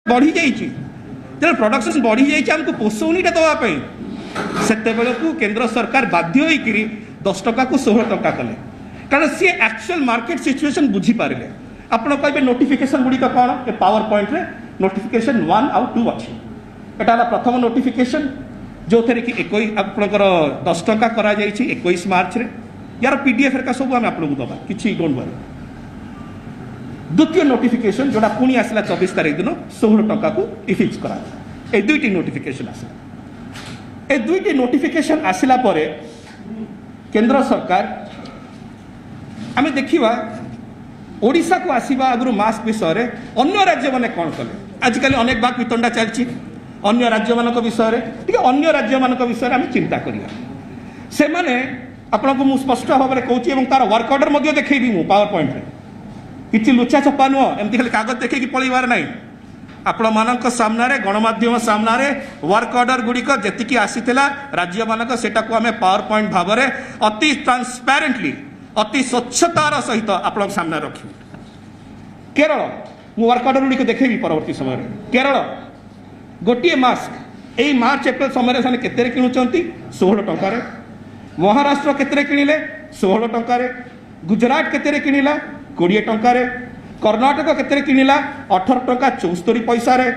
बढ़ी जाइए जो प्रोडक्शन बढ़ी जाइए आमको पोषौनीटा देवाई से केंद्र सरकार बाध्य होकर 10 टका को 16 टका कले कारण सी एक्चुअल मार्केट सिचुएशन बुझीपारे आप कहे नोटिफिकेशन गुड़िक कौन पावर पॉइंट रे नोटिफिकेशन 1 आउ 2 अच्छी एटा प्रथम नोटिफिकेशन जो थे कि 10 टका करा 21 मार्च रे यार पीडीएफ का सब आम आपको दबा कि डोंट वरी द्वितीय नोटिफिकेशन जोड़ा पुणी आसला 24 तारीख दिन 16 टका को फिक्स करा ए दुईटी नोटिफिकेशन आसला ए दुईटी नोटिफिकेशन आसला परे केंद्र सरकार आम देखा ओडिशा को आसवा आगु मास्क विषय अन्य राज्य मैंने कौन कले आजिकल अनेक बाक वितंडा चलती अन्य राज्य मान विषय अन्य राज्य मान विषय आम चिंता करिया से माने आपको मुझे स्पष्ट भाव में कहूँ तार वर्क ऑर्डर देखी मु पावर पॉइंट रे किसी लुचा छपा नुह एमती खाली कागज देखी पलैबार ना आपण मान सामने गणमाध्यम सामने वर्क ऑर्डर गुड़िक जी आसीला राज्य मानक सेटा को आम पावर पॉइंट भाव में अति ट्रांसपेरेंटली अति स्वच्छतार सहित आपण सामने रखी केरल मु वर्क ऑर्डर गुड़िक देखेबी परवर्ती समय केरल गोटे मास्क यही मार्च एप्रिल समय केते किणुंट 16 टकर महाराष्ट्र केते किणिले 16 टकर गुजरात केते किणिला 20 टकर कर्णाटक केते किणिला 18 टका 74 पैसा रे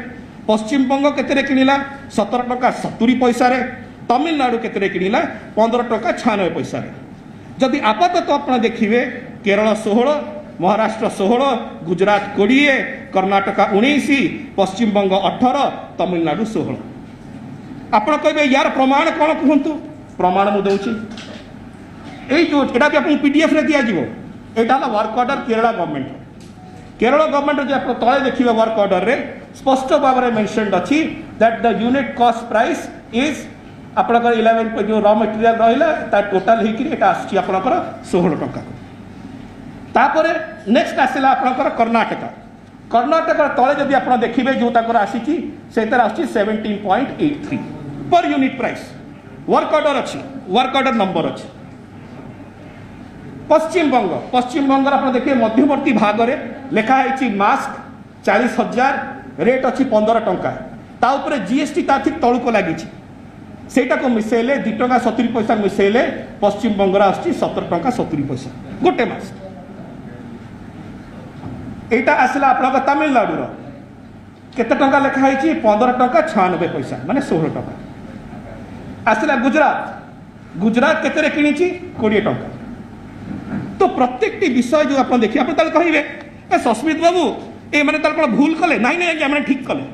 पश्चिम बंग केते किणिला 17 टका 70 पैसा रे तमिलनाडु केते किणिला 15 टका 96 पैसा रे जदि आपातत आप देखिए केरल 16 महाराष्ट्र 16 गुजरात 20 कर्णाटक 19 पश्चिम बंग 18 तमिलनाडु 16 आप कहे यार प्रमाण कौन कहतु प्रमाण मुझे जो भी आपको पीडीएफ रे दिया जीवो एटा वर्क ऑर्डर केरल गवर्नमेंट जो आप तले देखिए वर्क ऑर्डर रे स्पष्ट भाव में मेंशन्ड अच्छी that the unit cost price is आपंकर 11 जो रॉ मटेरियल रहा टोटाल होकर आपंकर 16 टका तापर नेक्स्ट आसला आपंकर कर्णाटक तले जब आप देखिए जो आसी से 17.83 per unit price work order अच्छी वर्क ऑर्डर नंबर अच्छी पश्चिम बंग आप देखिए मध्यवर्ती भाग में लिखाई मास्क 40,000 रेट अच्छी 15 टंका ता ऊपर जीएसटी ता ठीक तलू को लगी सेटा को मिसेले 2 टंका 70 पैसा मिसेले पश्चिम बंगर आसची 17 टंका 70 पैसा गोटे मास्क एटा आसला आपन तमिलनाडु रो केते टंका लिखाई 15 टंका 96 पैसा माने 16 टंका आसला गुजरात केते रे किणी 20 टंका तो प्रत्येक विषय जो आप देखिए आप कहे सस्मित बाबू ये मैंने कौन भूल कले ना मैंने ठीक कले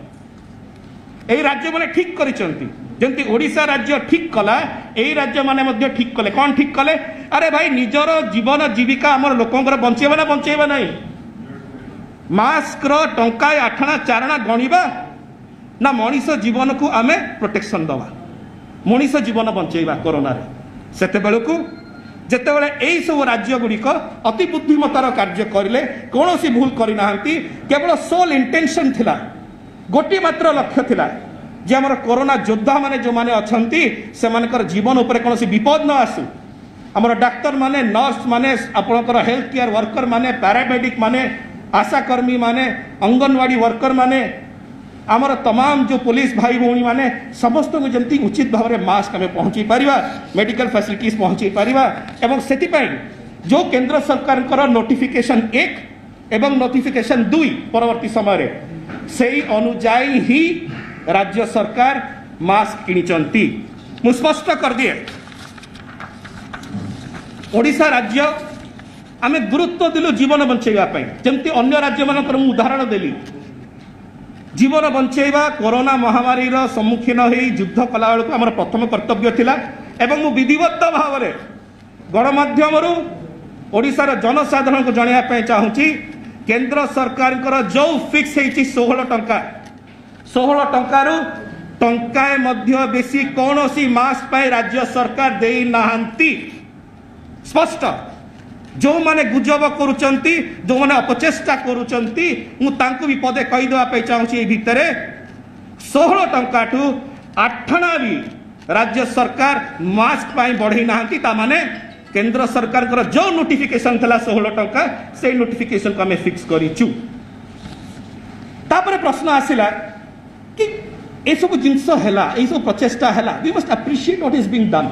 यही राज्य मैंने ठीक करमती ओडिशा राज्य ठीक कला यही राज्य मैंने ठीक कले कौन ठीक कले अरे भाई निजर जीवन जीविका आम लोकंर बंचेबा ना बंचेबा नहीं मास्क टंका 8 4 गणिबा ना मनीष जीवन को आम प्रोटेक्शन दवा मनीष जीवन बंचेबा कोरोना से बेलू जितेबाला यही सब राज्य गुड़िक अति बुद्धिमतार कार्य करें कौन भूल करना केवल सोल इंटेंशन थिला गोटे मात्र लक्ष्य थिला जे आमर कोरोना योद्धा माने जो माने अछंती से मानकर जीवन उपर कौन विपद न आसू आमर डाक्तर माने नर्स माने आपनकर हेल्थ केयर वर्कर माने पैरामेडिक माने आशाकर्मी माने अंगनवाड़ी वर्कर माने आमर तमाम जो पुलिस भाई भौणी माने समस्त को जमती उचित भाव में मास्क आम पहुँची पारिबा मेडिकल फैसिलिटीज पहुँची पारिबा एवं सेति जो केंद्र सरकार नोटिफिकेशन 1 एवं नोटिफिकेशन 2 परवर्ती समय से अनुजाई ही राज्य सरकार मास्क किनिचंती मु स्पष्ट कर दिए ओडिशा राज्य आम गुरुत्व दिलु जीवन बंचेगा जमती अन्य राज्य मानकर उदाहरण देली जीवन बंचेबा कोरोना महामारी सम्मुखीन हो युद्ध कला बेलू आम प्रथम कर्तव्य थिला एवं मु विधिवत भाव में गणमाध्यम ओडिशार जनसाधारण को जनवाई चाहूँगी केंद्र सरकार जो फिक्स होती 16 टंकार टंकाए मध्य बेसी कौन सी मास्क पाए राज्य सरकार दे नाहंती स्पष्ट जो माने गुजब करुचंती जो माने अपचेष्टा करुचंती भी पदे कहीदेवाई चाहूँगी भितर 16 टंका ठू 8 भी राज्य सरकार मास्क पाई बढ़ई ना माने केंद्र सरकार जो नोटिफिकेशन था 16 टंका से नोटिफिकेशन को आम फिक्स करूँ तापर प्रश्न आसिला कि ए सब जिनस हैला ए सब प्रचेष्टा हैला we must appreciate what is being done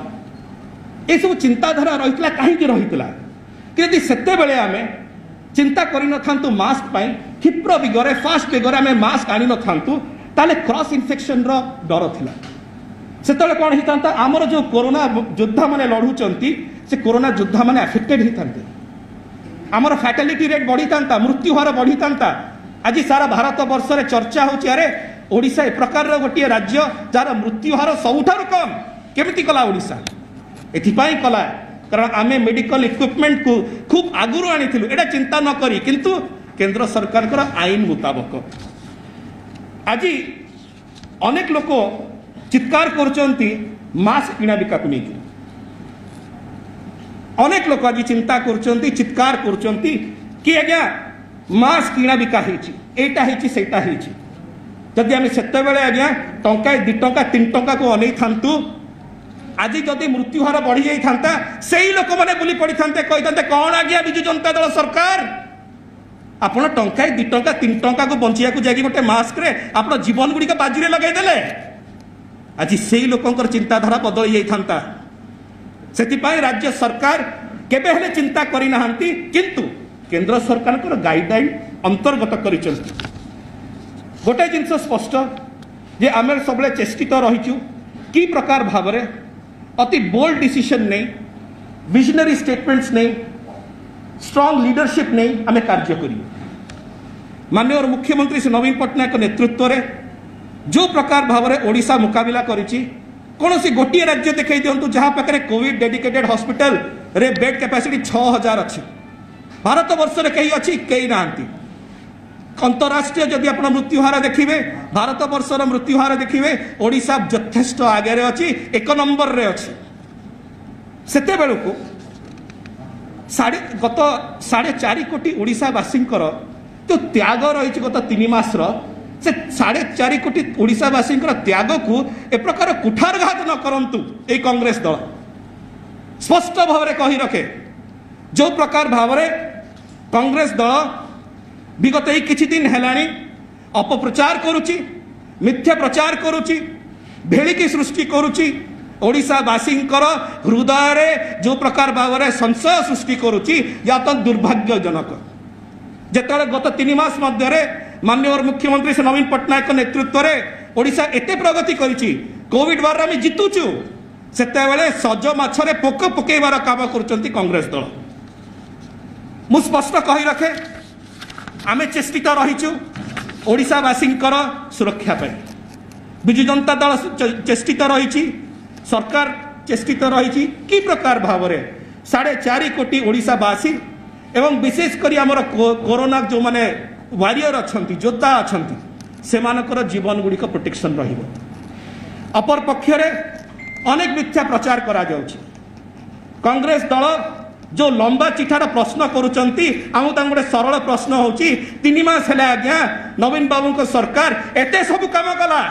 ए सब चिंताधारा रहितला काहे रहितला कि यदि सेते बेले आमे चिंता करि न थांतु मास्क पाई क्षिप्र बिगरे फास्ट बिगरे आमे मास्क आनि न थांतु ताले क्रॉस इन्फेक्शन रो डर थिला सेतले कोन हितांता हमर जो कोरोना योद्धा माने लढुचंती से कोरोना योद्धा माने अफेक्टेड हितांते हमर फैटालिटी रेट बढ़ी थांता मृत्यु हार बढ़ी थांता आज सारा भारत वर्ष रे चर्चा होची अरे ओडिशा ए प्रकार रो गोटे राज्य जार मृत्यु हार सबुठार कम केमिति कला ओडिशा एथिपाई कला कारण आमे मेडिकल इक्विपमेंट को खूब आगुरु आनिथिलु एटा चिंता न करी किंतु केंद्र सरकार कर आईन मुताबक आज अनेक लोक चित्कार करचंती मास्क किना बिका को नहीं अनेक लोक आज चिंता करचंती चित्कार करचंती कि आज्ञा मास्क किना बिका हेची एटा हेची सेटा हेची जदि आमे सेते बेले आज्ञा टंका 2 टंका 3 टंका को अनै थांतु आज जदि मृत्यु हार बढ़ी जाई थांता सेही लोक माने बुली पड़ी थांते कहि थांते कोन आज्ञा बिजु जनता दल सरकार आपण टंका 2 टंका 3 टंका को बंचिया को जागी गोटे मास्क रे आपण जीवन गुडी का बाजी रे लगाई देले आज सेही लोकंकर चिंताधारा बदल जाई थांता सेति पाई राज्य सरकार केबे हेले चिंता करि नाहंती किंतु केंद्र सरकार को गाइडलाइन अंतर्गत करिसंती गोटे जिनस स्पष्ट जे आमे सबले चेष्टित रहिचु की प्रकार भावरे अति बोल्ड डिसीजन नहीं विजनरी स्टेटमेंट्स नहीं स्ट्रांग लीडरशिप नहीं आमे कार्य करियो माननीय मुख्यमंत्री श्री नवीन पट्टनायक नेतृत्व रे जो प्रकार भावरे ओडिशा मुकाबिला करिछि कोनोसी गोटिए राज्य देखै दियंतु जहां पाखरे कोविड डेडिकेटेड हॉस्पिटल रे बेड कैपेसिटी 6000 अछि भारत वर्ष रे कही अछि कही नांती अंतरराष्ट्रीय जदि आप मृत्यु हार देखिए भारत वर्षर मृत्यु हार देखिए ओडिशा यथेष्ट आगे अच्छी 1 नंबर रे अच्छी सेते बेलू को गत 4.5 कोटी ओडिशावासींकर जो त्याग रही गत 3 मास से 4.5 कोटी ओडिशावासींकर त्याग को ए प्रकार कुठारघात न करंतु ए कांग्रेस दल स्पष्ट भाव में कही रखे जो प्रकार भाव में कांग्रेस दल विगत एक किछि दिन हेलानी अपप्रचार करुची मिथ्या प्रचार करुची भेलिकी सृष्टि करुची ओडिशावासींकर हृदय रे जो प्रकार भाव में संशय सृष्टि करुची या तो दुर्भाग्यजनक जेतेबेले गत 3 मास मध्य माननीय मुख्यमंत्री श्री नवीन पट्टनायक नेतृत्व रे ओडिशा एते प्रगति करिची कोविड बार आमे जितुचु सेतेबेले सज माछरे पोक पकेइबार काम करुचंती कांग्रेस दल मु स्पष्ट कहि रखे आमे चेष्टित रहीचु ओडिशावासींकर सुरक्षा पाई विजु जनता दल चेष्टित रही सरकार चेष्टित रही कि प्रकार भाव में 4.5 कोटी ओडिशावासी एवं विशेषकर आमर कोरोना जो माने वारियर अच्छा योद्धा अच्छा से जीवन गुड़िक प्रोटेक्शन रहिबो अपर पक्षरे अनेक मिथ्या प्रचार करा जाउछि कांग्रेस दल जो लंबा चिठार प्रश्न करुचंती आम गोटे सरल प्रश्न होची 3 मास हेले आज्ञा नवीन बाबू को सरकार एते सब काम कला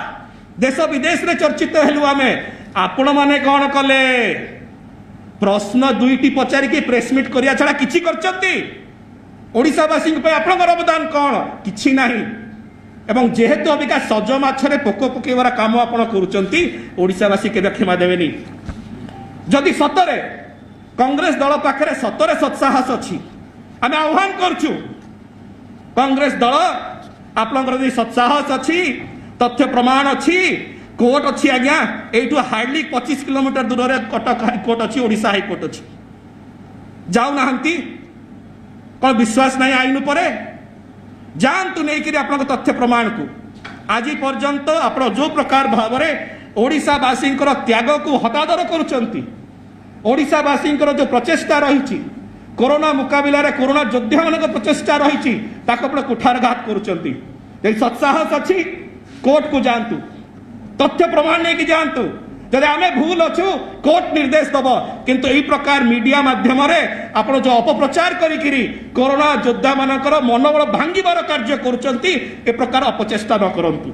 देश विदेश रे चर्चित हेलु आमे आपण माने कोन कले प्रश्न दुईटी पचारिकी प्रेसमिट करिया छड़ा किछि करचंती ओडिशावासी पे आपनकर अवदान कोन किछि नाही एवं जेहेतु अबिका सज माछरे पोक पकेबार काम आपण करुचंती ओडिशावासी केबे क्षमा देबेनी जदि सतरे कांग्रेस दल पाखे सतरे सत्साहस अच्छी आम आह्वान करछु कांग्रेस दल आपंकर सत्साहस अच्छी तथ्य प्रमाण अच्छी कोर्ट अच्छी आज्ञा एठू हार्डली 25 किलोमीटर दूर में कटक हाईकोर्ट अच्छी ओडिशा हाईकोर्ट अच्छी जाऊ नाहंती कौन विश्वास नहीं आईन पर जातु नहीं आप तथ्य प्रमाण को आज पर्यंत आप जो प्रकार भाव में ओडिशावासी त्याग को हतादर करुचंती ओडिशावासींकर जो प्रचेष्टा रही कोरोना मुकाबिला रे कोरोना योद्धा मान प्रचेष्टा रही कुठारघात करुचंती सत्साहस अच्छी कोर्ट को जातु तथ्य प्रमाण नहीं जातु जदि आमे भूल अच्छु कोर्ट निर्देश दब किंतु यही प्रकार मीडिया माध्यम आप जो अपप्रचार करी कोरोना योद्धा मानकर मनोबल भांगिबार कार्य करुचंती ए प्रकार अपचेष्टा न करंतु।